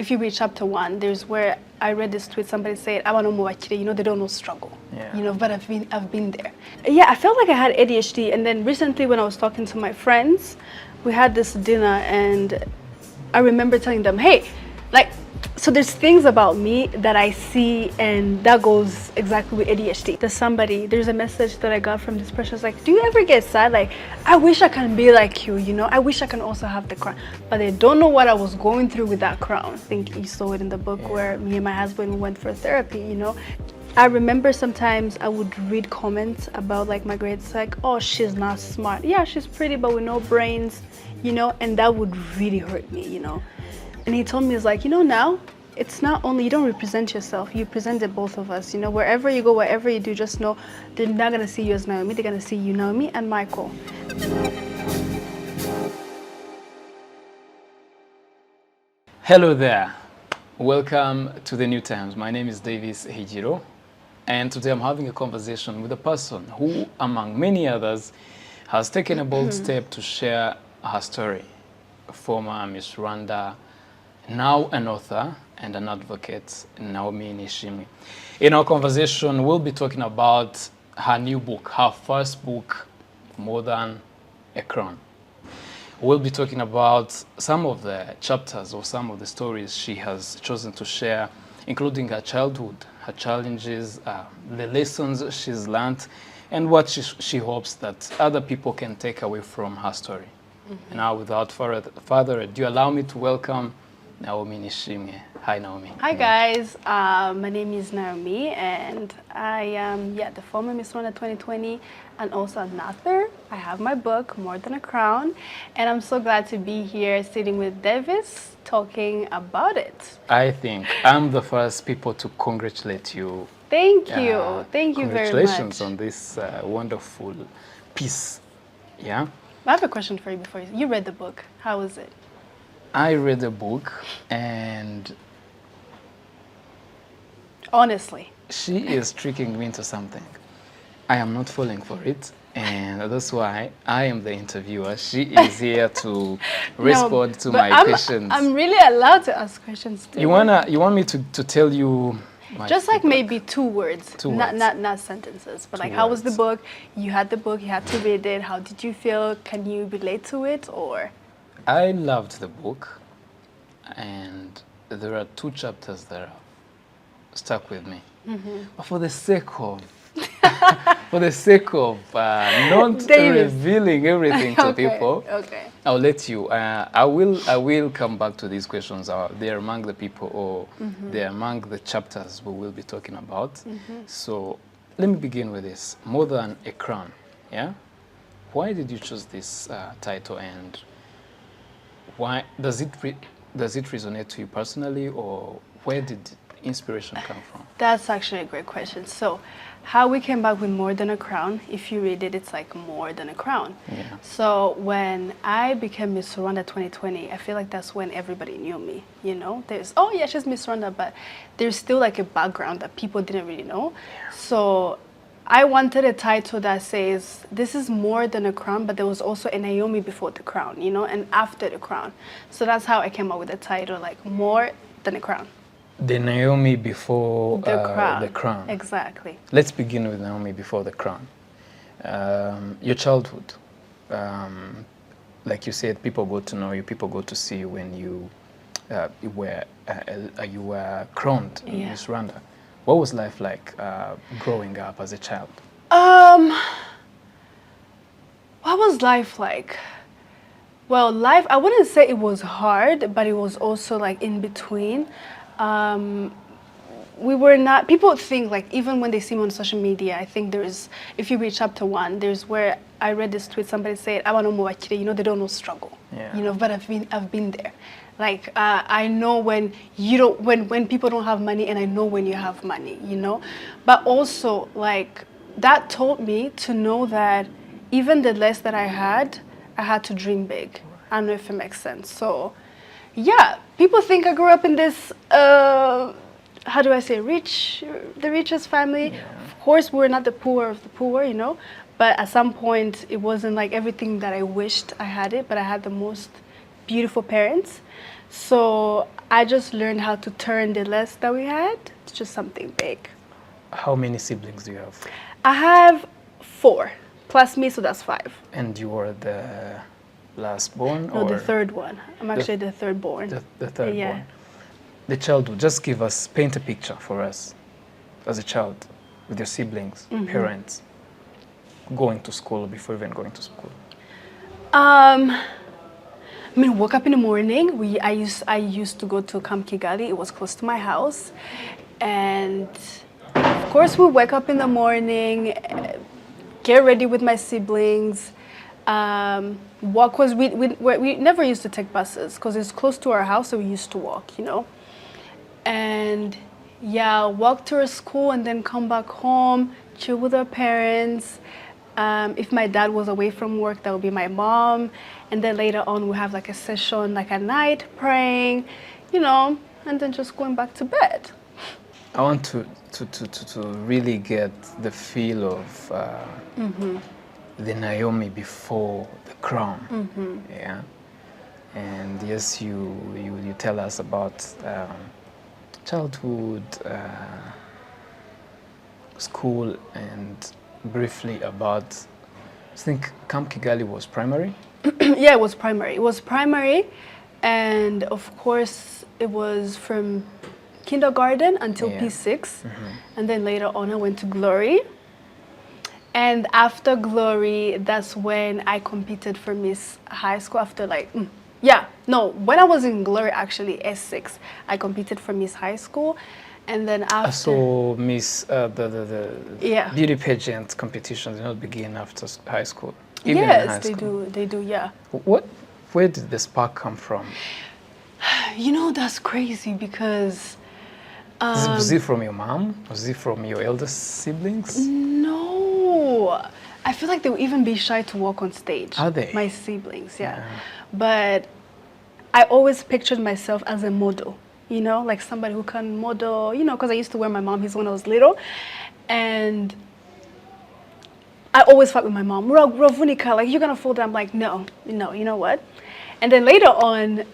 if you read chapter 1, there's where I read this tweet, somebody said, I want to move actually, they don't know struggle, but I've been there. Yeah, I felt like I had ADHD, and then recently when I was talking to my friends, we had this dinner, and I remember telling them, hey, so there's things about me that I see, and that goes exactly with ADHD. There's a message that I got from this person. It's like, do you ever get sad? Like, I wish I can be like you, I wish I can also have the crown. But they don't know what I was going through with that crown. I think you saw it in the book where me and my husband went for therapy, I remember sometimes I would read comments about like my grades, like, oh, she's not smart. Yeah, she's pretty, but with no brains, and that would really hurt me, And he told me, it's like, now, it's not only, you don't represent yourself, you presented both of us, wherever you go, whatever you do, just know they're not going to see you as Naomi, they're going to see you, Naomi and Michael. Hello there, welcome to the New Times. My name is Davis Hijiro, and today I'm having a conversation with a person who, among many others, has taken a bold step to share her story. Former Miss Rwanda, now an author and an advocate, Naomie Nishimwe. In our conversation, we'll be talking about her new book, her first book, More Than a Crown. We'll be talking about some of the chapters or some of the stories she has chosen to share, including her childhood, her challenges, the lessons she's learned, and what she hopes that other people can take away from her story. Now, without further ado, allow me to welcome Naomie Nishimwe. Hi, Naomi. Hi, guys. My name is Naomi, and I am the former Miss Rwanda 2020, and also an author. I have my book, More Than a Crown, and I'm so glad to be here sitting with Davis, talking about it. I think I'm the first people to congratulate you. Thank you. Thank you very much. Congratulations on this wonderful piece. Yeah? I have a question for you before you read the book. How was it? I read the book, and honestly, she is tricking me into something. I am not falling for it, and that's why I am the interviewer. She is here to respond to my questions. I'm really allowed to ask questions too. You want me to tell you just like maybe two words, not sentences, but like how was the book? You had the book, you had to read it. How did you feel? Can you relate to it, or? I loved the book, and there are two chapters that stuck with me. But for the sake of not revealing everything to people, I'll let you. I will come back to these questions. They're among the people, or they're among the chapters we will be talking about. So let me begin with this: More Than a Crown. Yeah. Why did you choose this title, and why does it resonate to you personally, or where did inspiration come from? That's actually a great question. So how we came back with More Than a Crown, if you read it, it's like more than a crown. Yeah. So when I became Miss Rwanda 2020, I feel like that's when everybody knew me, There's, oh yeah, she's Miss Rwanda, but there's still like a background that people didn't really know. Yeah. So I wanted a title that says, this is more than a crown, but there was also a Naomi before the crown, and after the crown. So that's how I came up with the title, like More Than a Crown. The Naomi before the crown. Exactly. Let's begin with Naomi before the crown. Your childhood, like you said, people got to know you, people got to see you when you were crowned in Miss Rwanda. What was life like growing up as a child? What was life like? Well, life, I wouldn't say it was hard, but it was also like in between. We were not, people think like, even when they see me on social media, I think if you read chapter 1, there's where I read this tweet, somebody said, I want to move actually, they don't know struggle, but I've been there. Like, I know when people don't have money, and I know when you have money, but also like that taught me to know that even the less that I had to dream big. I don't know if it makes sense. So yeah, people think I grew up in this, how do I say, the richest family. Yeah. Of course, we're not the poor of the poor, but at some point it wasn't like everything that I wished I had it, but I had the most beautiful parents. So I just learned how to turn the less that we had to just something big. How many siblings do you have? I have 4 plus me, so that's 5. And you were the last born? No, or the third one. I'm actually the third born. The third Yeah. born. The childhood, just give us, paint a picture for us as a child with your siblings, parents, going to school before even going to school. I mean, woke up in the morning. I used to go to Camp Kigali. It was close to my house, and of course we wake up in the morning, get ready with my siblings. Walk, cause we never used to take buses because it's close to our house, so we used to walk, you know. And yeah, walk to our school and then come back home, chill with our parents. If my dad was away from work, that would be my mom. And then later on, we have like a session, like at night, praying, you know, and then just going back to bed. I want to really get the feel of the Naomi before the crown. Yeah. And yes, you tell us about childhood, school, and briefly about, I think Camp Kigali was primary? Yeah, it was primary. It was primary, and of course, it was from kindergarten until P6, and then later on I went to Glory. And after Glory, that's when I competed for Miss High School after like, when I was in Glory actually, S6, I competed for Miss High School. And then after... So Miss, the beauty pageant competitions did not begin after high school? Even in high school. They do, yeah. Where did the spark come from? You know, that's crazy because... was it from your mom? Was it from your eldest siblings? No. I feel like they would even be shy to walk on stage. Are they? My siblings, yeah. But I always pictured myself as a model. You know, like somebody who can model, you know, because I used to wear my mom his when I was little. And I always fight with my mom. Ravunika, like, you're going to fall down. I'm like, no, you know what? And then later on,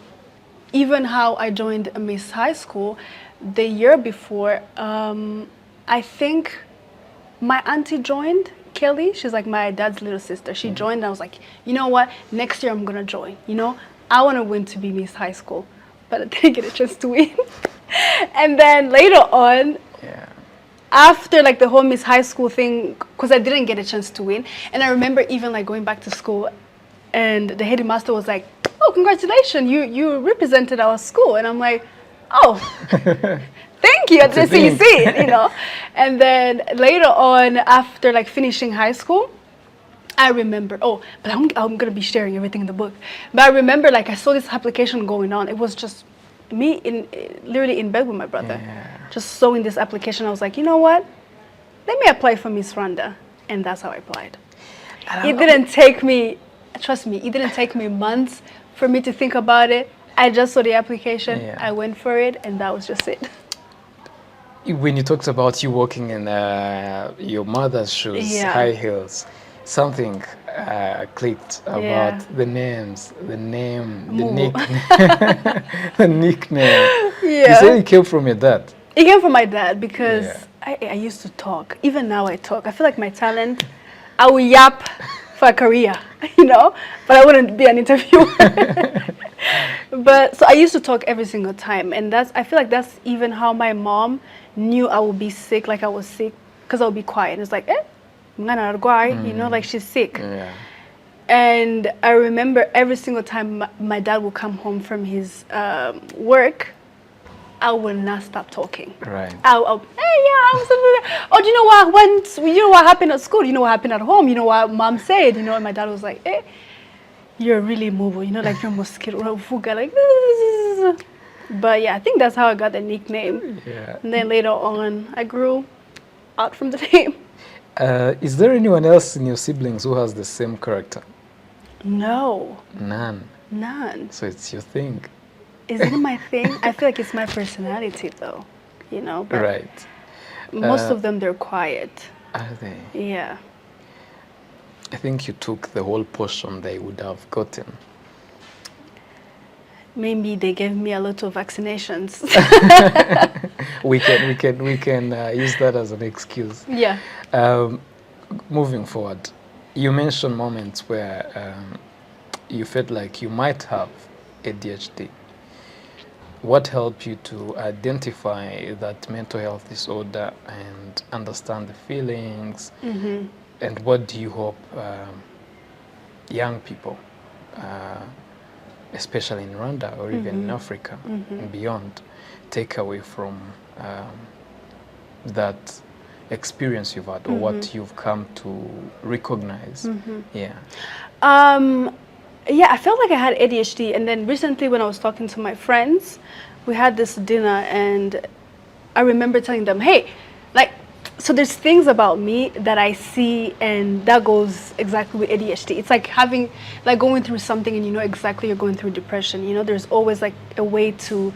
even how I joined Miss High School, the year before, I think my auntie joined, Kelly. She's like my dad's little sister. She joined, and I was like, you know what? Next year I'm going to join, you know? I want to win to be Miss High School. But I didn't get a chance to win. And then later on, after like the whole Miss High School thing, because I didn't get a chance to win, and I remember even like going back to school, and the headmaster was like, "Oh, congratulations, you represented our school," and I'm like, "Oh, thank you." I didn't see it, you know. And then later on, after like finishing high school, I remember, but I'm going to be sharing everything in the book. But I remember, like, I saw this application going on. It was just me literally in bed with my brother. Just sewing this application. I was like, you know what? Let me apply for Miss Rwanda. And that's how I applied. It didn't take me, trust me, it didn't take me months for me to think about it. I just saw the application. I went for it, and that was just it. When you talked about you walking in your mother's shoes, high heels, something clicked about the names, the nickname. The nickname. You said it came from your dad. It came from my dad because I used to talk. Even now I talk. I feel like my talent, I will yap for a career, you know, but I wouldn't be an interviewer. But so I used to talk every single time, and I feel like that's even how my mom knew I would be sick, like I was sick, because I would be quiet. It's like, you know, like she's sick. And I remember every single time my dad would come home from his work, I will not stop talking. Right. Oh, do you know what? You know what happened at school? You know what happened at home? You know what mom said? You know, and my dad was like, you're really mobile. You know, like you're mosquito, like. But yeah, I think that's how I got the nickname. And then later on, I grew out from the name. Is there anyone else in your siblings who has the same character? No. None. So it's your thing. Is it my thing? I feel like it's my personality, though. You know. But right. Most of them, they're quiet. Are they? Yeah. I think you took the whole portion they would have gotten. maybe they gave me a lot of vaccinations. We can use that as an excuse. Yeah. Moving forward, you mentioned moments where you felt like you might have ADHD. What helped you to identify that mental health disorder and understand the feelings? Mm-hmm. And what do you hope young people, especially in Rwanda or even in Africa and beyond, take away from that experience you've had or what you've come to recognize? Yeah. Yeah, I felt like I had ADHD, and then recently when I was talking to my friends, we had this dinner, and I remember telling them, hey, like, so there's things about me that I see, and that goes exactly with ADHD. It's like going through something and you know exactly you're going through depression. You know, there's always like a way to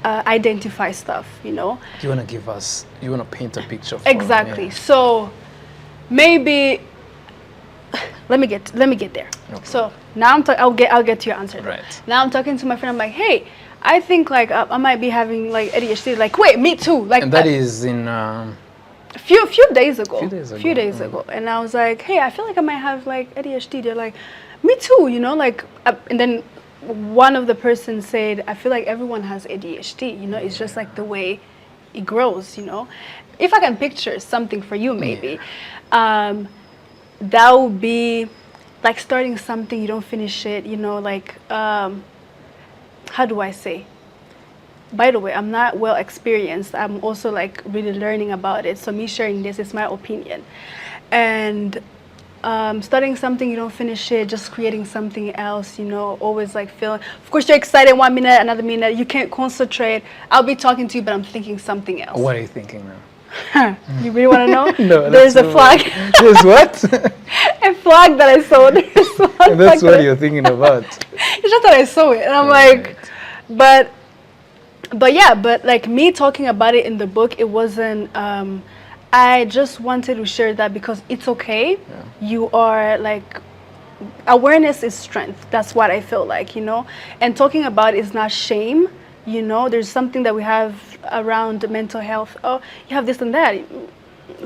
identify stuff, you know. You want to paint a picture for Exactly. Me, yeah. So maybe let me get there. Okay. So now I'll get to your answer. Right. Now I'm talking to my friend. I'm like, hey, I think like I might be having like ADHD. Like, wait, me too. Like, and that is in a few days ago. And I was like, hey, I feel like I might have like ADHD. They're like, me too. You know, like, and then one of the persons said, I feel like everyone has ADHD. You know, it's just like the way it grows. You know, if I can picture something for you, maybe. That would be like starting something, you don't finish it, you know, like, how do I say? By the way, I'm not well experienced. I'm also like really learning about it. So me sharing this is my opinion. And starting something, you don't finish it, just creating something else, you know, always like feeling, of course you're excited 1 minute, another minute, you can't concentrate. I'll be talking to you, but I'm thinking something else. What are you thinking now? You really want to know? No, there's a flag. There's what? A flag that I saw. There's one And that's flag what you're thinking about. It's just that I saw it, and I'm like, but yeah, but like me talking about it in the book, it wasn't. I just wanted to share that because it's okay. Yeah. You are like, awareness is strength. That's what I feel like, you know. And talking about it is not shame. You know, there's something that we have around mental health. Oh, you have this and that.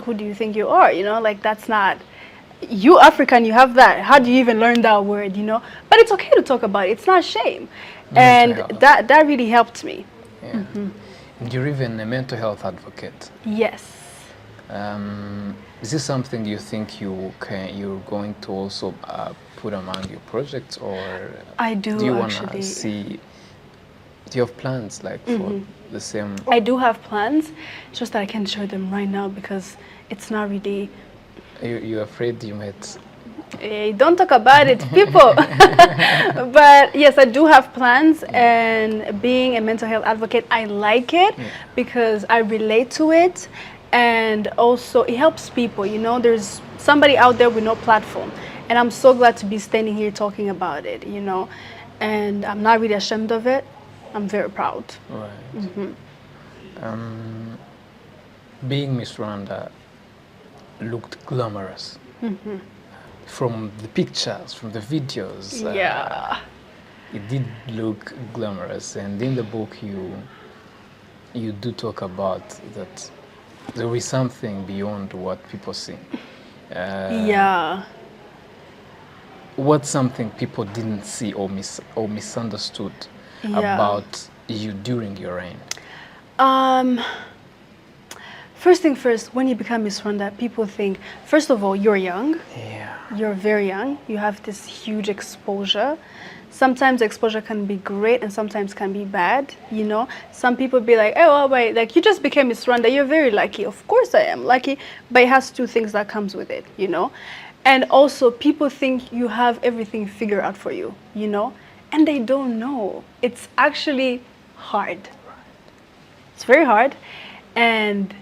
Who do you think you are? You know, like that's not, you African, you have that. How do you even learn that word, you know? But it's okay to talk about it. It's not shame. And that really helped me. Yeah. And you're even a mental health advocate. Yes. Is this something you think you're going to also put among your projects, or I do you actually want to see? Do you have plans like for the same? I do have plans, just that I can't share them right now because it's not really. You're afraid you might. Hey, don't talk about it, people. But yes, I do have plans, and being a mental health advocate, I like it because I relate to it, and also it helps people. You know, there's somebody out there with no platform, and I'm so glad to be standing here talking about it. You know, and I'm not really ashamed of it. I'm very proud. Right. Being Miss Rwanda looked glamorous. From the pictures, from the videos. Yeah. It did look glamorous, and in the book you do talk about that there is something beyond what people see. Yeah. What's something people didn't see or misunderstood about you during your reign? First thing first, when you become Miss Rwanda, people think, first of all, you're young. Yeah. You're very young. You have this huge exposure. Sometimes exposure can be great and sometimes can be bad, you know. Some people be like, oh, wait, like you just became Miss Rwanda, you're very lucky. Of course I am lucky, but it has two things that comes with it, you know. And also people think you have everything figured out for you, you know, and they don't know. It's actually hard. It's very hard. And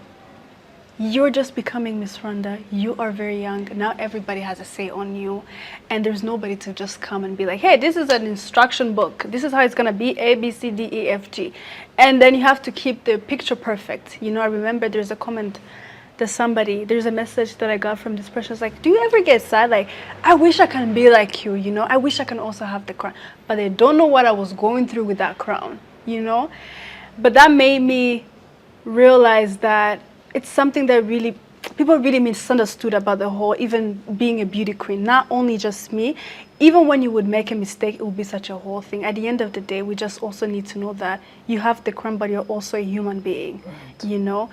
you're just becoming Miss Rwanda. You are very young. Now everybody has a say on you. And there's nobody to just come and be like, hey, this is an instruction book. This is how it's going to be, A, B, C, D, E, F, G. And then you have to keep the picture perfect. You know, I remember there's a comment there's a message that I got from this person. It's like, do you ever get sad? Like, I wish I can be like you, you know? I wish I can also have the crown. But they don't know what I was going through with that crown, you know? But that made me realize that it's something that really, people really misunderstood about the whole, even being a beauty queen. Not only just me, even when you would make a mistake, it would be such a whole thing. At the end of the day, we just also need to know that you have the crown, but you're also a human being, you know?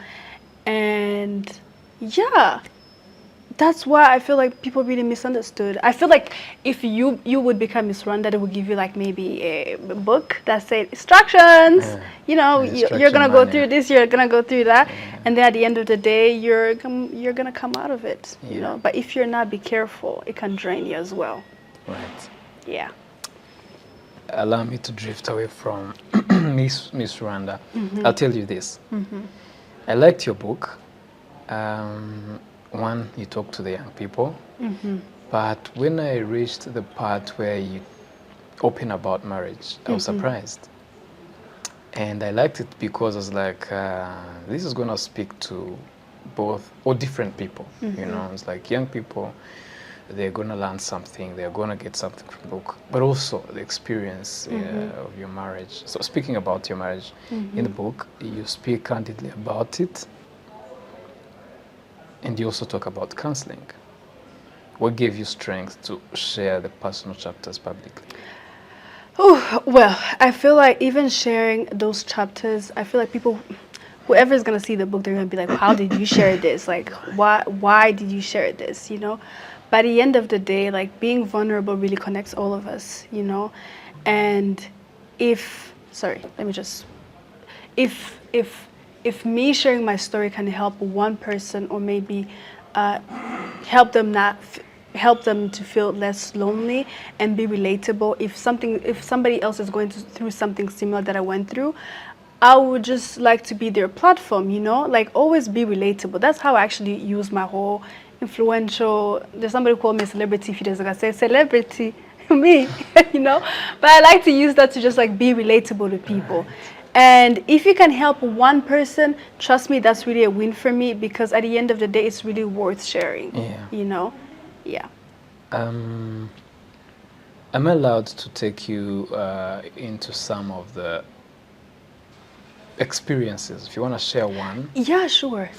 And yeah, that's why I feel like people really misunderstood. I feel like if you would become Miss Rwanda, they would give you like maybe a book that said instructions. You know, you're gonna go through this, you're gonna go through that, and then at the end of the day, you're gonna come out of it. You know, but if you're not, be careful. It can drain you as well. Right. Yeah. Allow me to drift away from Miss Rwanda. I'll tell you this. I liked your book. One, you talk to the young people, but when I reached the part where you open about marriage, I was surprised. And I liked it because I was like, this is going to speak to both or different people. You know, it's like young people, they're going to learn something, they're going to get something from the book, but also the experience of your marriage. So speaking about your marriage, in the book, you speak candidly about it, and you also talk about counseling. What gave you strength to share the personal chapters publicly? Oh, well, I feel like even sharing those chapters, I feel like people, whoever is going to see the book, they're going to be like, how did you share this? Like, why did you share this, you know? By the end of the day, like, being vulnerable really connects all of us, you know? And if me sharing my story can help one person, or maybe help them to feel less lonely and be relatable, if somebody else is going through something similar that I went through, I would just like to be their platform, you know? Like, always be relatable. That's how I actually use my whole influential, there's somebody who called me a celebrity a few days ago. I said, celebrity, me, you know? But I like to use that to just like be relatable to people. And if you can help one person, trust me, that's really a win for me, because at the end of the day, it's really worth sharing, you know? Yeah. Am I allowed to take you into some of the experiences? If you want to share one. Yeah, sure.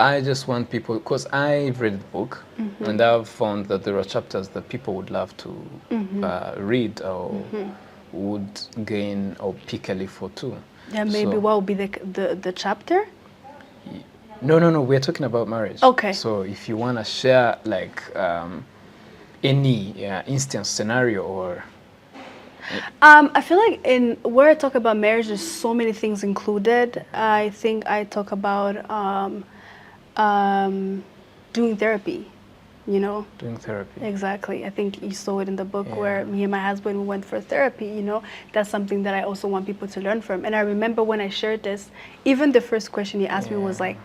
I just want people, because I've read the book, and I've found that there are chapters that people would love to read or would gain or pick a leaf or two. Yeah, maybe what would be the chapter? No, we're talking about marriage. Okay. So if you want to share like any instance, scenario, or... I feel like in where I talk about marriage, there's so many things included. I think I talk about doing therapy, you know? Doing therapy. Exactly. I think you saw it in the book where me and my husband went for therapy, you know? That's something that I also want people to learn from. And I remember when I shared this, even the first question he asked me was like,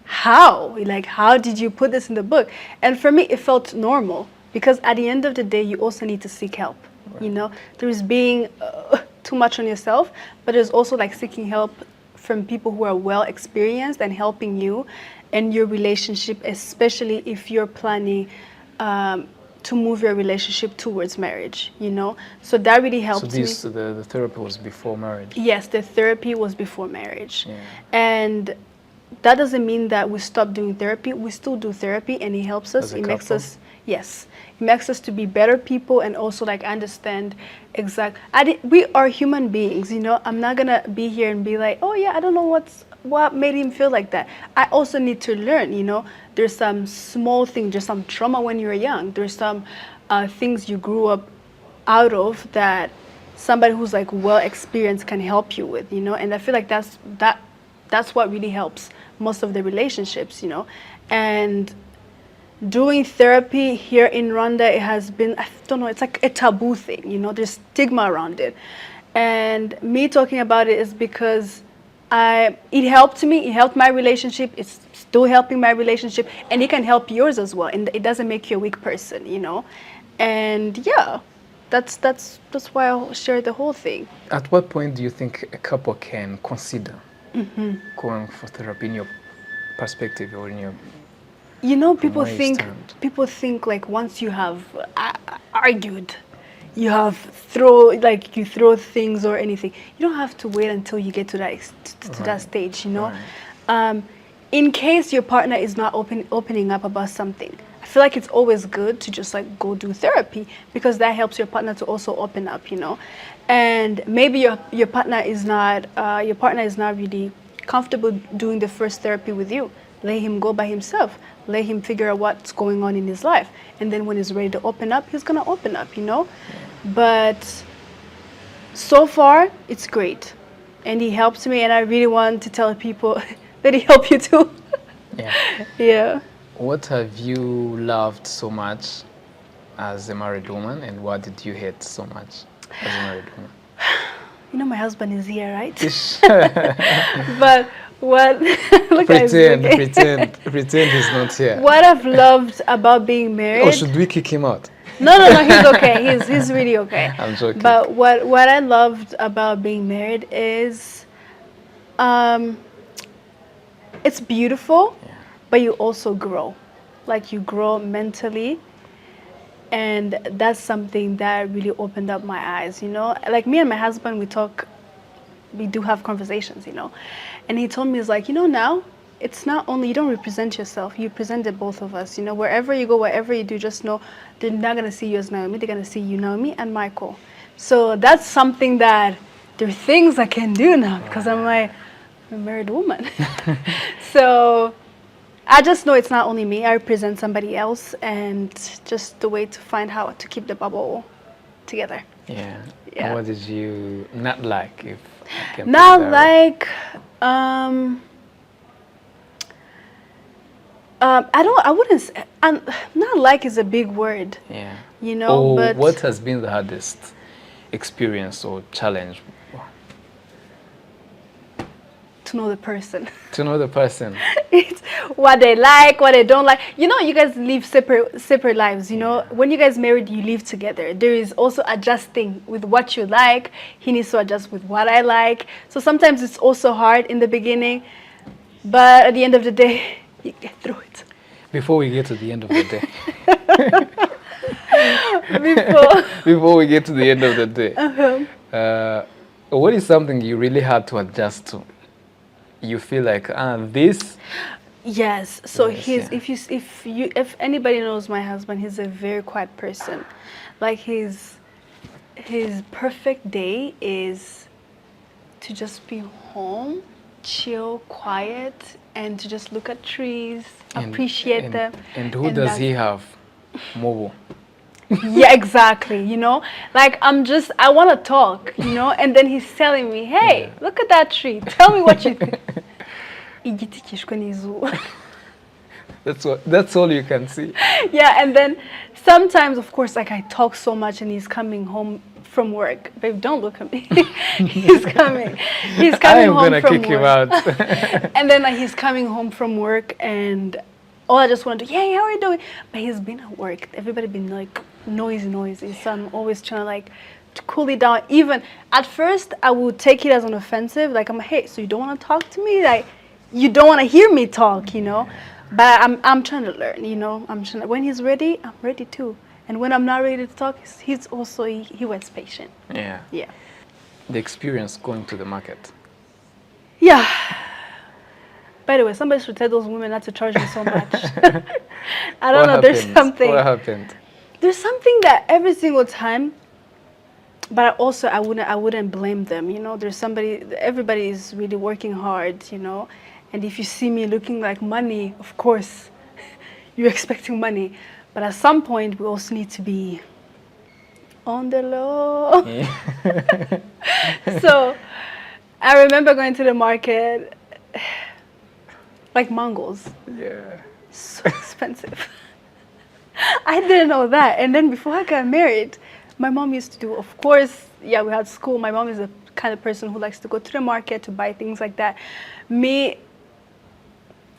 how? Like, how did you put this in the book? And for me, it felt normal, because at the end of the day, you also need to seek help, you know? There's being too much on yourself, but there's also like seeking help from people who are well experienced and helping you in your relationship, especially if you're planning to move your relationship towards marriage, you know? So that really helped me. So the therapy was before marriage? Yes, the therapy was before marriage. And that doesn't mean that we stop doing therapy. We still do therapy, and it helps us. It makes us, it makes us to be better people, and also like understand we are human beings, you know? I'm not gonna be here and be like, oh yeah, I don't know what made him feel like that. I also need to learn, you know? There's some small thing, there's some trauma when you were young. There's some things you grew up out of that somebody who's like well experienced can help you with, you know? And I feel like that's what really helps most of the relationships, you know? And doing therapy here in Rwanda, it has been, I don't know, it's like a taboo thing, you know? There's stigma around it. And me talking about it is because it helped me, it helped my relationship, it's still helping my relationship, and it can help yours as well. And it doesn't make you a weak person, you know? And yeah, that's why I'll share the whole thing. At what point do you think a couple can consider going for therapy, in your perspective or in your People where you stand? think like once you have argued, you have you throw things or anything. You don't have to wait until you get to that stage. Right. In case your partner is not opening up about something, I feel like it's always good to just like go do therapy, because that helps your partner to also open up. And maybe your partner is not really comfortable doing the first therapy with you. Let him go by himself. Let him figure out what's going on in his life, and then when he's ready to open up, he's gonna open up. But so far it's great, and he helps me, and I really want to tell people that he helped you too. Yeah. Yeah. What have you loved so much as a married woman, and what did you hate so much as a married woman? My husband is here, right? But what? Look Pretend he's not here. What I've loved about being married. Or should we kick him out? No, he's okay. He's really okay. I'm joking. But what I loved about being married is, it's beautiful, but you also grow. Like, you grow mentally, and that's something that really opened up my eyes. Like, me and my husband, we do have conversations. And he told me, he's like, now it's not only, you don't represent yourself, you present the both of us. Wherever you go, whatever you do, just know they're not going to see you as Naomi, they're going to see you, Naomi, and Michael. So that's something that, there are things I can do now, because I'm a married woman. So I just know it's not only me, I represent somebody else, and just the way to find how to keep the bubble together. Yeah. And what did you not like, if I can not like, I wouldn't say, not like is a big word. Yeah. But what has been the hardest experience or challenge? To know the person. To know the person. It's what they like, what they don't like. You guys live separate lives. When you guys married, you live together. There is also adjusting with what you like. He needs to adjust with what I like. So sometimes it's also hard in the beginning, but at the end of the day, you get through it. Before we get to the end of the day. Before we get to the end of the day. What is something you really had to adjust to? You feel like this. Yes. So if anybody knows my husband, he's a very quiet person. Like, his perfect day is to just be home, chill, quiet, and to just look at trees, appreciate them. And who does he have? Mobile. Yeah, exactly. Like, I want to talk, and then he's telling me, hey, look at that tree. Tell me what you think. That's all you can see. Yeah, and then sometimes, of course, like, I talk so much, and he's coming home from work. Babe, don't look at me. He's coming home from work. I am gonna kick him out. And then he's coming home from work, and all I just want to do, hey, how are you doing? But he's been at work. Everybody been like noisy. So I'm always trying to like to cool it down. Even at first, I would take it as an offensive. Like, I'm like, hey, so you don't want to talk to me? Like, you don't want to hear me talk, But I'm trying to learn, I'm trying. When he's ready, I'm ready too. And when I'm not ready to talk, he's also he was patient. Yeah. Yeah. The experience going to the market. Yeah. By the way, somebody should tell those women not to charge me so much. I don't know. There's something. What happened? There's something that every single time, but also I wouldn't blame them. There's everybody is really working hard. And if you see me looking like money, of course, you're expecting money. But at some point, we also need to be on the low. Yeah. So I remember going to the market, like mangoes. Yeah. So expensive. I didn't know that. And then before I got married, my mom used to do, of course, we had school. My mom is the kind of person who likes to go to the market to buy things like that. Me,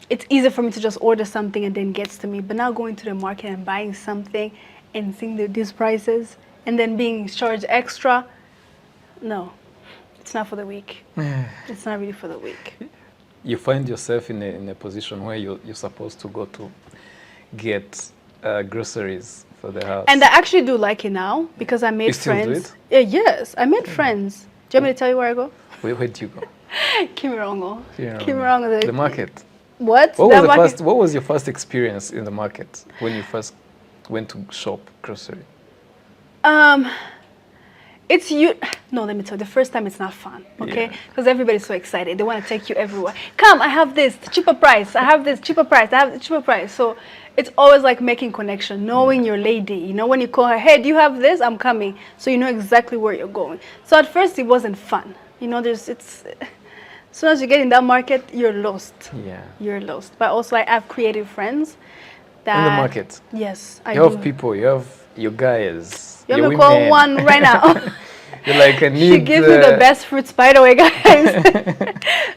it's easier for me to just order something and then gets to me. But now going to the market and buying something and seeing these prices and then being charged extra, no, it's not for the weak. It's not really for the weak. you find yourself in a position where you're supposed to go to get groceries for the house. And I actually do like it now because I made You still do friends. it? Yeah, yes, I made friends. Do you want me to tell you where I go? Where do you go? Kimirongo. Yeah. Kimirongo. The market. What? What That was market- what was your first experience in the market when you first went to shop grocery? It's you. No, let me tell you. The first time it's not fun, okay? Yeah. Because everybody's so excited. They want to take you everywhere. Come, I have this cheaper price. I have this cheaper price. I have the cheaper price. So it's always like making connection, knowing your lady. You know, when you call her, hey, do you have this? I'm coming. So you know exactly where you're going. So at first it wasn't fun. You know, as soon as you get in that market, you're lost. Yeah. You're lost. But also I have creative friends that In the market. Yes, I You do. have people, you have your guys. You your want me to call women. one right now? You're like, I need. She gives me the best fruits, by the way, guys.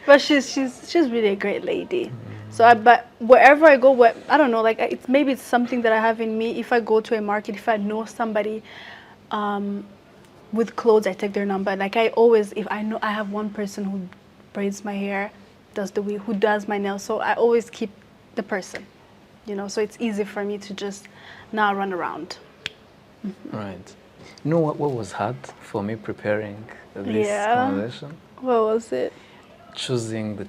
But she's really a great lady. So, but wherever I go, I don't know, like maybe it's something that I have in me. If I go to a market, if I know somebody with clothes, I take their number. Like I always, if I know I have one person who braids my hair, does the who does my nails, so I always keep the person. You know, so it's easy for me to just not run around. Right. You know what was hard for me preparing this Yeah. conversation? What was it? Choosing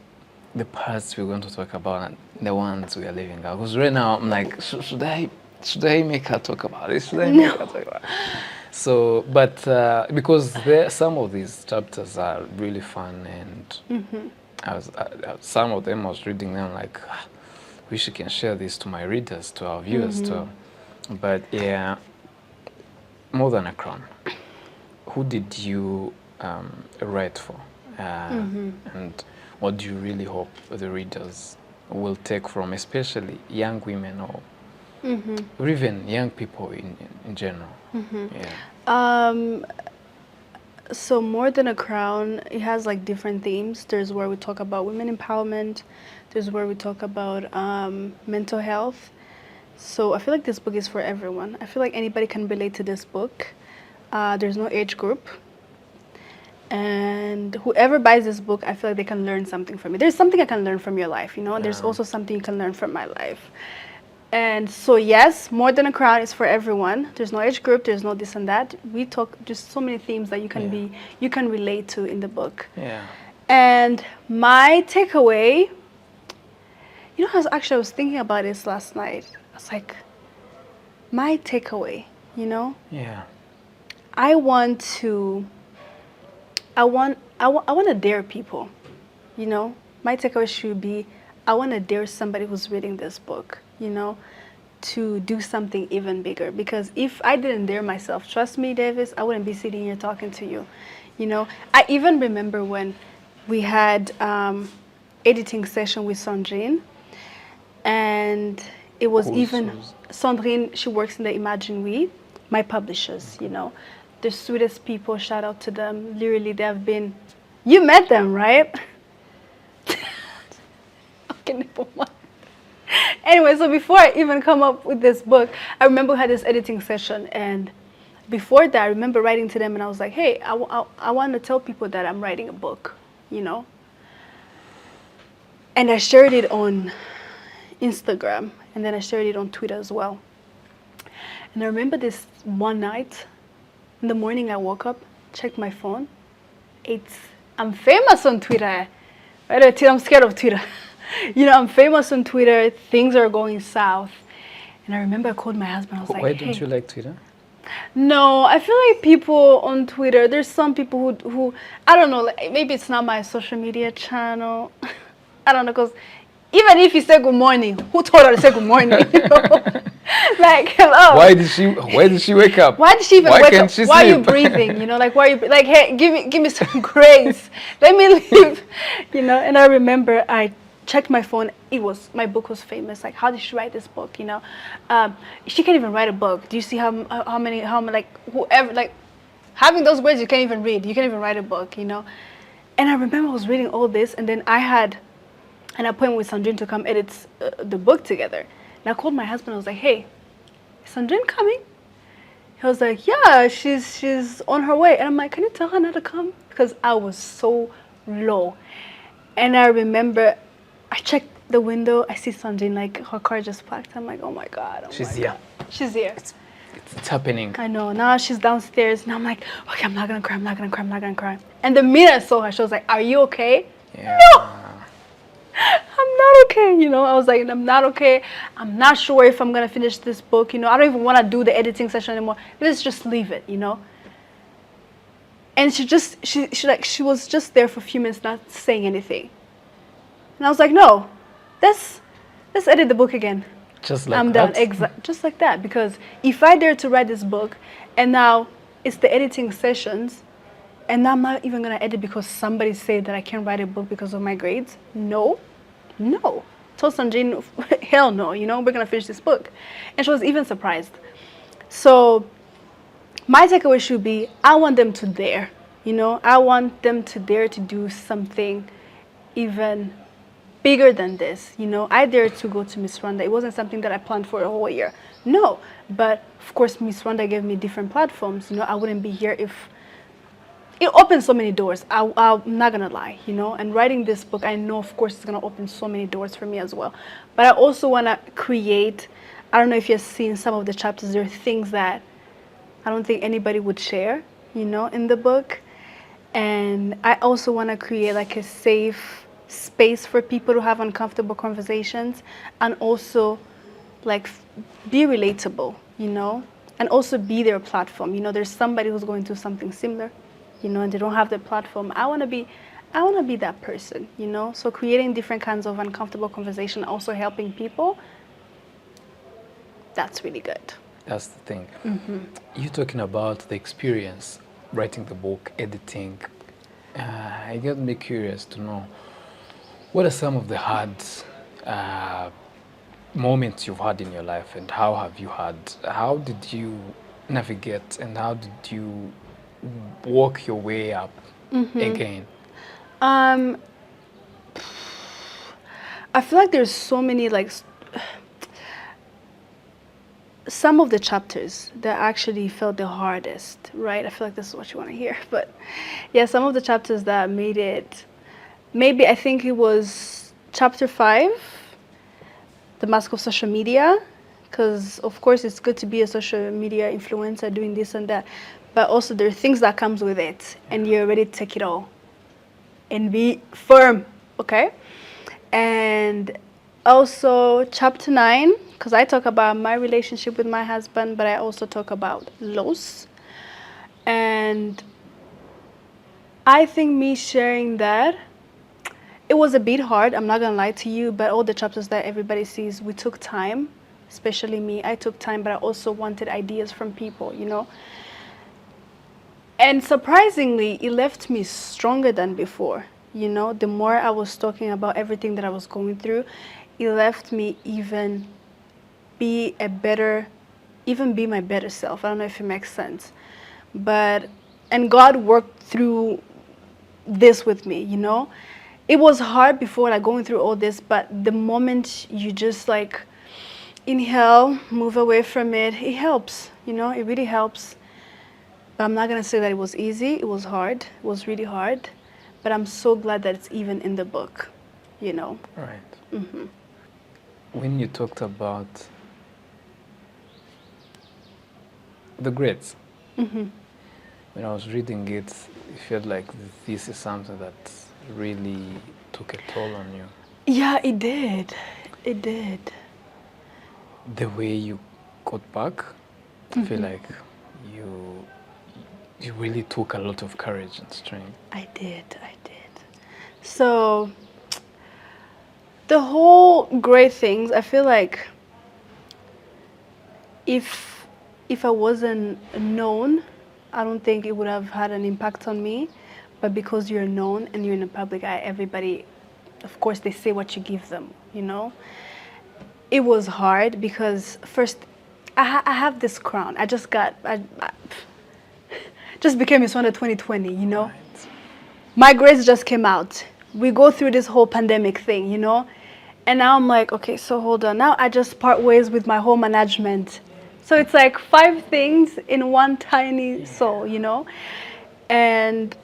the parts we're going to talk about and the ones we are leaving out. Because right now I'm like, should I make her talk about this? Should I make her talk about it? So, but because some of these chapters are really fun, and some of them I was reading them like, wish I can share this to my readers, to our viewers too. But yeah, More Than a Crown. Who did you write for? And what do you really hope the readers will take from, especially young women or even young people in general? Yeah. So More Than a Crown, it has like different themes. There's where we talk about women empowerment. There's where we talk about mental health. So I feel like this book is for everyone. I feel like anybody can relate to this book. There's no age group. And whoever buys this book, I feel like they can learn something from it. There's something I can learn from your life, you know? And there's also something you can learn from my life. And so yes, More Than a Crown is for everyone. There's no age group, there's no this and that. We talk just so many themes that you can relate to in the book. Yeah. And my takeaway, you know, I was thinking about this last night. I was like, my takeaway, you know? Yeah. I want to dare people, you know? My takeaway should be, I want to dare somebody who's reading this book, you know, to do something even bigger. Because if I didn't dare myself, trust me, Davis, I wouldn't be sitting here talking to you, you know? I even remember when we had editing session with Sandrine, and it was Sandrine, she works in the Imagine We, my publishers, you know. The sweetest people, shout out to them. Literally, they have been, you met them, right? Okay, never mind. Anyway, so before I even come up with this book, I remember we had this editing session, and before that, I remember writing to them, and I was like, hey, I want to tell people that I'm writing a book, you know? And I shared it on Instagram, and then I shared it on Twitter as well. And I remember this one night, in the morning I woke up, checked my phone. I'm famous on Twitter. Right? I'm scared of Twitter. You know, I'm famous on Twitter. Things are going south. And I remember I called my husband. I was like, why don't you like Twitter? No, I feel like people on Twitter, there's some people who I don't know, like, maybe it's not my social media channel. I don't know, because even if you say good morning, who told her to say good morning? You know? Like, hello. Why did she wake up? Why did she even wake up? She why sleep? are you breathing? You know, like, why are you like, hey, give me some grace. Let me leave. You know, and I remember I checked my phone. My book was famous. Like, how did she write this book? You know, she can't even write a book. Do you see how many like whoever like having those words you can't even read. You can't even write a book. You know, and I remember I was reading all this, and then I had an appointment with Sandrine to come edit the book together. And I called my husband. I was like, hey, is Sandrine coming? He was like, yeah, she's on her way. And I'm like, can you tell her not to come? Because I was so low. And I remember I check the window, I see Sanjay, like her car just parked. I'm like, oh my God. She's here. She's here. It's happening. I know. Now she's downstairs. Now I'm like, okay, I'm not gonna cry, I'm not gonna cry, I'm not gonna cry. And the minute I saw her, she was like, are you okay? Yeah. No! I'm not okay, you know. I was like, I'm not okay. I'm not sure if I'm gonna finish this book, you know. I don't even want to do the editing session anymore. Let's just leave it, you know. And she was just there for a few minutes, not saying anything. And I was like, no, let's edit the book again. Just like I'm that? done. Just like that. Because if I dare to write this book, and now it's the editing sessions, and now I'm not even gonna edit because somebody said that I can't write a book because of my grades. No. Told Sanjay, hell no, you know, we're gonna finish this book. And she was even surprised. So my takeaway should be, I want them to dare, you know, I want them to dare to do something even bigger than this, you know. I dared to go to Miss Rwanda. It wasn't something that I planned for a whole year. No, but of course Miss Rwanda gave me different platforms, you know. I wouldn't be here if it opened so many doors. I'm not gonna lie, you know. And writing this book, I know of course it's gonna open so many doors for me as well. But I also wanna create, I don't know if you've seen some of the chapters, there are things that I don't think anybody would share, you know, in the book. And I also wanna create like a safe space for people to have uncomfortable conversations, and also like be relatable, you know, and also be their platform. You know, there's somebody who's going through something similar, you know, and they don't have the platform. I want to be that person, you know. So creating different kinds of uncomfortable conversation, also helping people, that's really good. That's the thing. You're talking about the experience writing the book, editing. It got me curious to know, what are some of the hard moments you've had in your life, and how did you navigate, and how did you work your way up again? I feel like there's so many, like, some of the chapters that actually felt the hardest, right? I feel like this is what you want to hear, but yeah, some of the chapters that made it, maybe I think it was chapter 5, the mask of social media, because of course it's good to be a social media influencer doing this and that, but also there are things that comes with it, and you're ready to take it all and be firm, okay? And also chapter 9, because I talk about my relationship with my husband, but I also talk about loss. And I think me sharing that, it was a bit hard, I'm not gonna lie to you, but all the chapters that everybody sees, we took time, especially me. I took time, but I also wanted ideas from people, you know. And surprisingly, it left me stronger than before, you know. The more I was talking about everything that I was going through, it left me even be my better self. I don't know if it makes sense. And God worked through this with me, you know. It was hard before, like going through all this, but the moment you just like inhale, move away from it, it helps, you know, it really helps. But I'm not gonna say that it was easy. It was hard. It was really hard. But I'm so glad that it's even in the book, you know. Right. When you talked about the grades, when I was reading it, it felt like this is something that really took a toll on you. Yeah, it did. It did. The way you got back, I feel like you really took a lot of courage and strength. I did. So the whole grade things, I feel like if I wasn't known, I don't think it would have had an impact on me. But because you're known and you're in the public eye, everybody, of course, they say what you give them, you know. It was hard because first, I have this crown. I just became Miss Rwanda 2020, you know. Right. My grades just came out. We go through this whole pandemic thing, you know. And now I'm like, okay, so hold on. Now I just part ways with my whole management. So it's like 5 things in one tiny soul, you know. And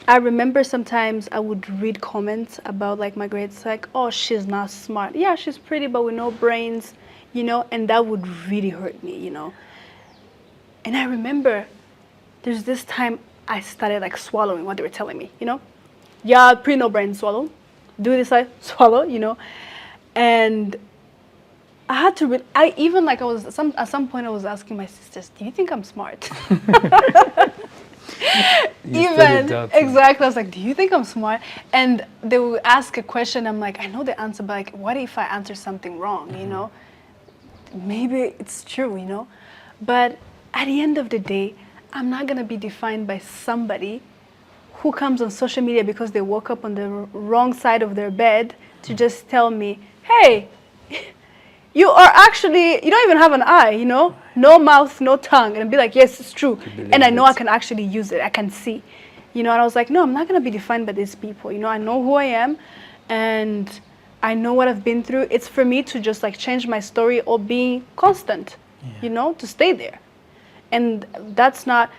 I remember sometimes I would read comments about like my grades, like, oh, she's not smart. Yeah, she's pretty, but with no brains, you know, and that would really hurt me, you know. And I remember there's this time I started like swallowing what they were telling me, you know. Yeah, pretty, no brain, swallow. Do this, I swallow, you know. And I had to, I even like I was, at some point I was asking my sisters, do you think I'm smart? Even exactly, I was like, do you think I'm smart? And they would ask a question, I'm like, I know the answer, but like, what if I answer something wrong, you know? Maybe it's true, you know? But at the end of the day, I'm not gonna be defined by somebody who comes on social media because they woke up on the wrong side of their bed to just tell me, hey, you are actually, you don't even have an eye, you know? No mouth, no tongue. And I'd be like, yes, it's true. And I know I can actually use it. I can see, you know? And I was like, no, I'm not going to be defined by these people. You know, I know who I am and I know what I've been through. It's for me to just like change my story or be constant, you know, to stay there. And that's not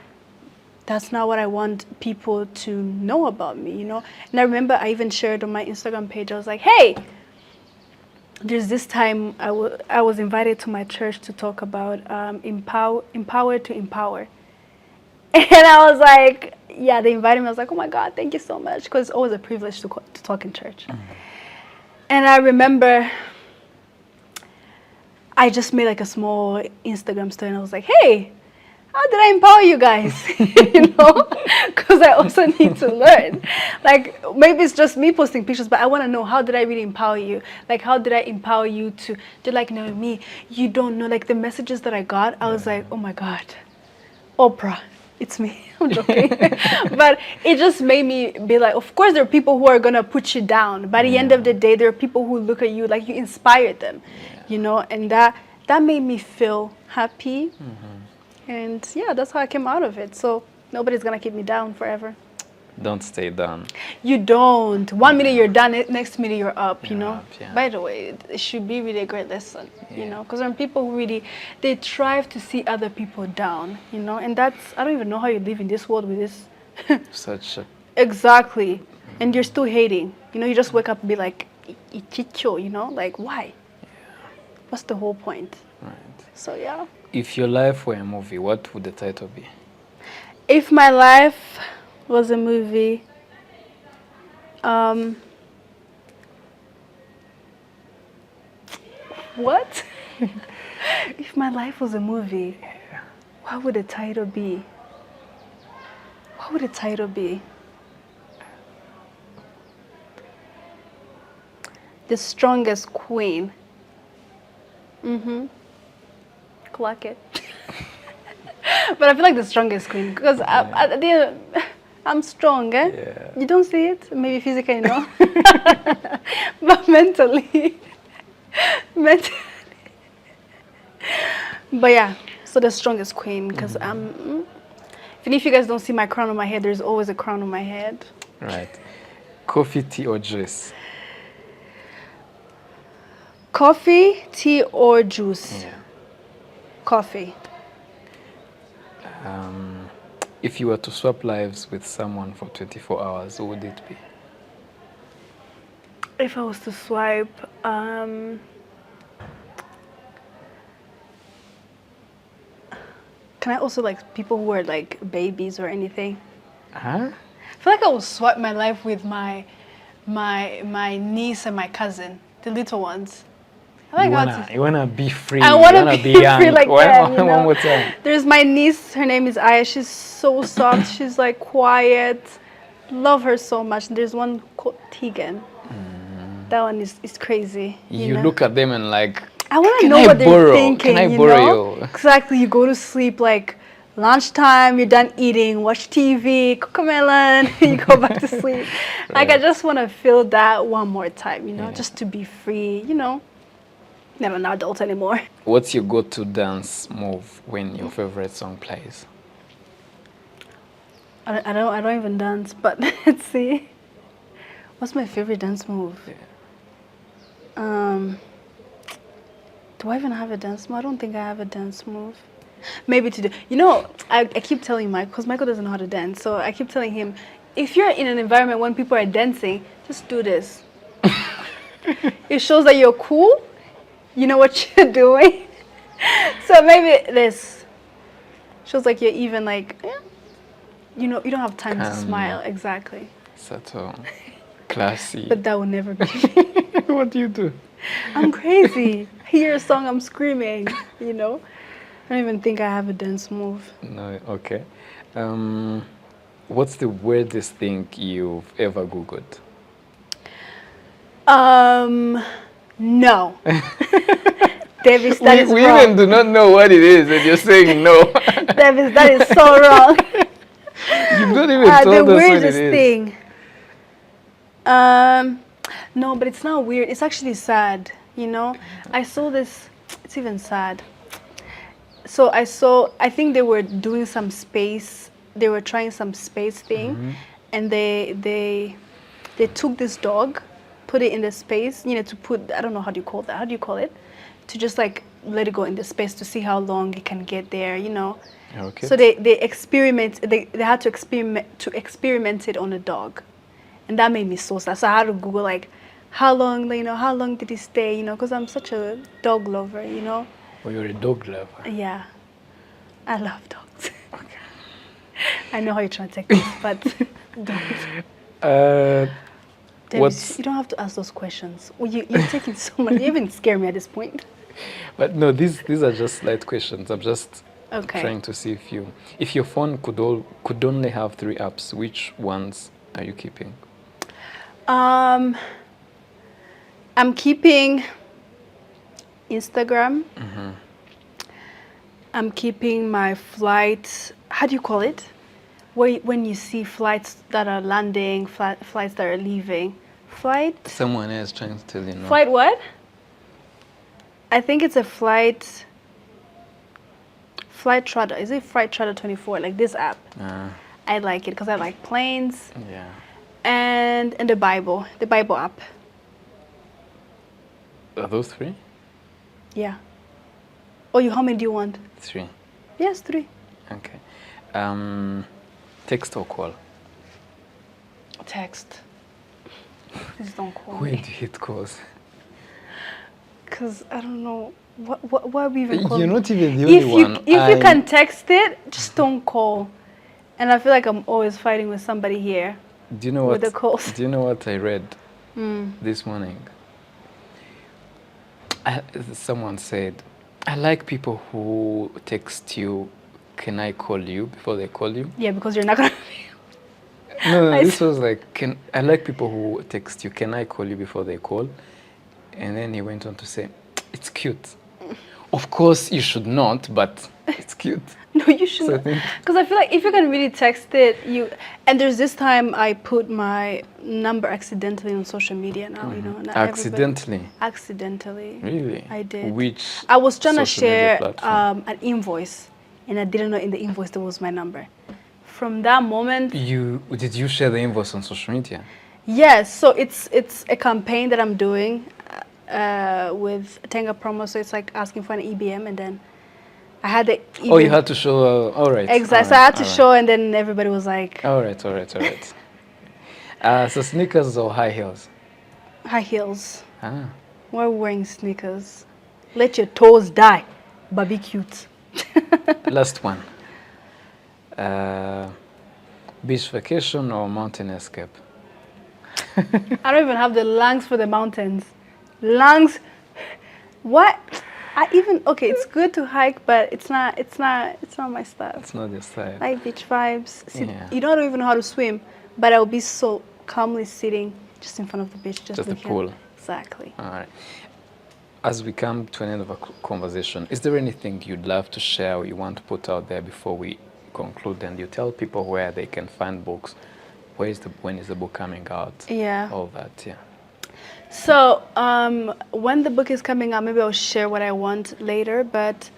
what I want people to know about me, you know? And I remember I even shared on my Instagram page, I was like, hey, there's this time I was invited to my church to talk about empower to empower. And I was like, yeah, they invited me. I was like, oh my God, thank you so much. Because it's always a privilege to talk in church. And I remember I just made like a small Instagram story and I was like, hey, how did I empower you guys? You know, because I also need to learn. Like, maybe it's just me posting pictures, but I want to know, how did I really empower you? Like, how did I empower you to do, like, Naomi, you don't know, like, the messages that I got, I was like, oh my God, Oprah, it's me. I'm joking. But it just made me be like, of course there are people who are going to put you down. By the end of the day, there are people who look at you like you inspired them, you know, and that made me feel happy. And yeah, that's how I came out of it. So nobody's going to keep me down forever. Don't stay down. You don't. 1 minute you're down, next minute you're up, you know. By the way, it should be really a great lesson, you know. Because when people really, they strive to see other people down, you know. And that's, I don't even know how you live in this world with this. Such a... Exactly. And you're still hating. You know, you just wake up and be like, ichicho, you know. Like, why? What's the whole point? Right. So, yeah. If your life were a movie, what would the title be? If my life was a movie, what? If my life was a movie, what would the title be? What would the title be? The Strongest Queen. Clock it. But I feel like the strongest queen because I'm strong, eh? Yeah. You don't see it? Maybe physically, no. But mentally. But yeah, so the strongest queen because even if you guys don't see my crown on my head, there's always a crown on my head. Right. Coffee, tea, or juice? Coffee, tea, or juice? Yeah. Coffee. If you were to swap lives with someone for 24 hours, who would it be? If I was to swipe, can I also like people who are like babies or anything? Huh? I feel like I would swap my life with my niece and my cousin, the little ones. I like you wanna be free. I want to be young. Free like that, you know? One more time. There's my niece. Her name is Aya. She's so soft. She's like quiet. Love her so much. There's one called Tegan. That one is crazy. You know? Look at them and like, I want to know what they're thinking. Can I borrow you? Exactly. You go to sleep like lunchtime. You're done eating. Watch TV. Cook a melon. You go back to sleep. Like I just want to feel that one more time. You know, just to be free. You know. Never an adult anymore. What's your go-to dance move when your favorite song plays? I don't even dance, but let's see. What's my favorite dance move? Yeah. Do I even have a dance move? I don't think I have a dance move. Maybe to do. You know, I keep telling Michael, because Michael doesn't know how to dance, so I keep telling him, if you're in an environment when people are dancing, just do this. It shows that you're cool. You know what you're doing. So maybe this shows like you're even like, you know, you don't have time to smile. Exactly. Subtle. Classy. But that will never be. What do you do? I'm crazy. I hear a song, I'm screaming, you know. I don't even think I have a dance move. No, okay. What's the weirdest thing you've ever Googled? No. Davis, that is we wrong. even do not know what it is, and you're saying no. Davis, that is so wrong. You've not even told us the what it weirdest is. thing. No, but it's not weird. It's actually sad, you know. I saw this. It's even sad. So I think they were doing some space. They were trying some space thing, and they took this dog, put it in the space. You know, to put, I don't know, how do you call that? How do you call it? To just like let it go in the space to see how long it can get there. You know. Okay. So they experiment. They had to experiment it on a dog, and that made me so sad. So I had to Google like, how long, you know, how long did he stay? You know, because I'm such a dog lover. You know. Well, you're a dog lover. Yeah, I love dogs. Okay. I know how you're trying to take this, but don't. Davis, you don't have to ask those questions. Well, you're taking so much. You even scare me at this point. But no, these are just light questions. I'm just Okay. trying to see if your phone could only have 3 apps, which ones are you keeping? I'm keeping Instagram. I'm keeping my flight. How do you call it? When you see flights that are landing, flights that are leaving. Flight? Someone else trying to tell you no. Flight what? I think it's a flight. Flight Trader. Is it Flight Trader 24? Like this app. I like it because I like planes. Yeah. And the Bible app. Are those 3? Yeah. Oh, how many do you want? 3. Yes, 3. Okay. Text or call? Text. Please don't call Why me. do you hate calls? Because I don't know. Why are we even calling? You're not even the only one. If you can text it, just don't call. And I feel like I'm always fighting with somebody here. Do you know what? With the calls. Do you know what I read this morning? Someone said, "I like people who text you. Can I call you before they call you?" Yeah, because you're not gonna. No, this was like, I like people who text you. Can I call you before they call? And then he went on to say, "It's cute. Of course you should not, but it's cute." No, you shouldn't. Because I feel like if you can really text it, and there's this time I put my number accidentally on social media now, you know. Not Accidentally? Accidentally. Really? I did. Which I was trying to social media share platform? an invoice, and I didn't know in the invoice there was my number. From that moment... Did you share the invoice on social media? Yes, so it's a campaign that I'm doing with Tenga Promo, so it's like asking for an EBM, and then I had the EBM. Oh, you had to show, all right. Exactly, all right, so I had to show, and then everybody was like... All right. So sneakers or high heels? High heels. Ah. Why are we wearing sneakers? Let your toes die, but be cute. Last one. Beach vacation or mountain escape? I don't even have the lungs for the mountains. Lungs. What? Okay, it's good to hike, but it's not my style. It's not your style. I like beach vibes. Yeah. You don't even know how to swim, but I'll be so calmly sitting just in front of the beach, just the looking. pool. Exactly. All right. As we come to an end of our conversation, is there anything you'd love to share or you want to put out there before we conclude, and you tell people where they can find books? When is the book coming out? Yeah. All that, yeah. So when the book is coming out, maybe I'll share what I want later. But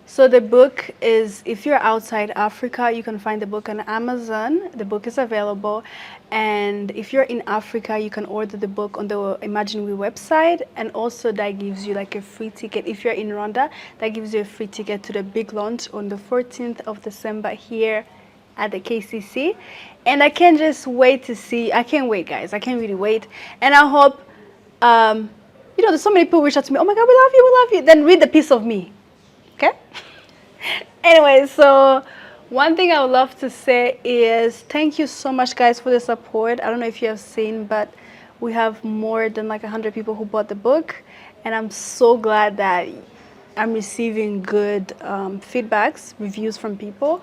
so the book is, if you're outside Africa, you can find the book on Amazon. The book is available. And if you're in Africa, you can order the book on the Imagine We website. And also that gives you like a free ticket. If you're in Rwanda, that gives you a free ticket to the big launch on the 14th of December here at the KCC, and I can't just wait to see. I can't wait, guys. I can't really wait, and I hope. There's so many people reach out to me. Oh my God, we love you, we love you. Then read the piece of me, okay? Anyway, so one thing I would love to say is thank you so much, guys, for the support. I don't know if you have seen, but we have more than like 100 people who bought the book, and I'm so glad that I'm receiving good feedbacks, reviews from people,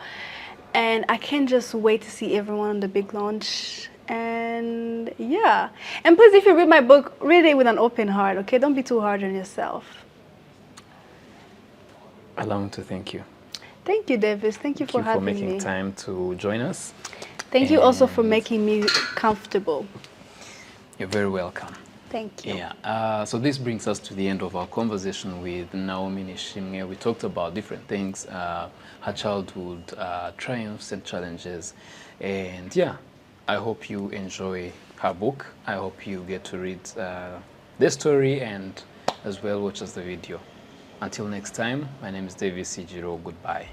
and I can't just wait to see everyone on the big launch. And yeah, and please, if you read my book, read it with an open heart, okay? Don't be too hard on yourself. Allow me to thank you. Thank you, Davis. Thank you for having me. Thank you for making time to join us. Thank you also for making me comfortable. You're very welcome. Thank you. Yeah. So this brings us to the end of our conversation with Naomie Nishimwe. We talked about different things, her childhood, triumphs and challenges, and yeah. I hope you enjoy her book. I hope you get to read the story and as well watch the video. Until next time, my name is Davis Hijiro. Goodbye.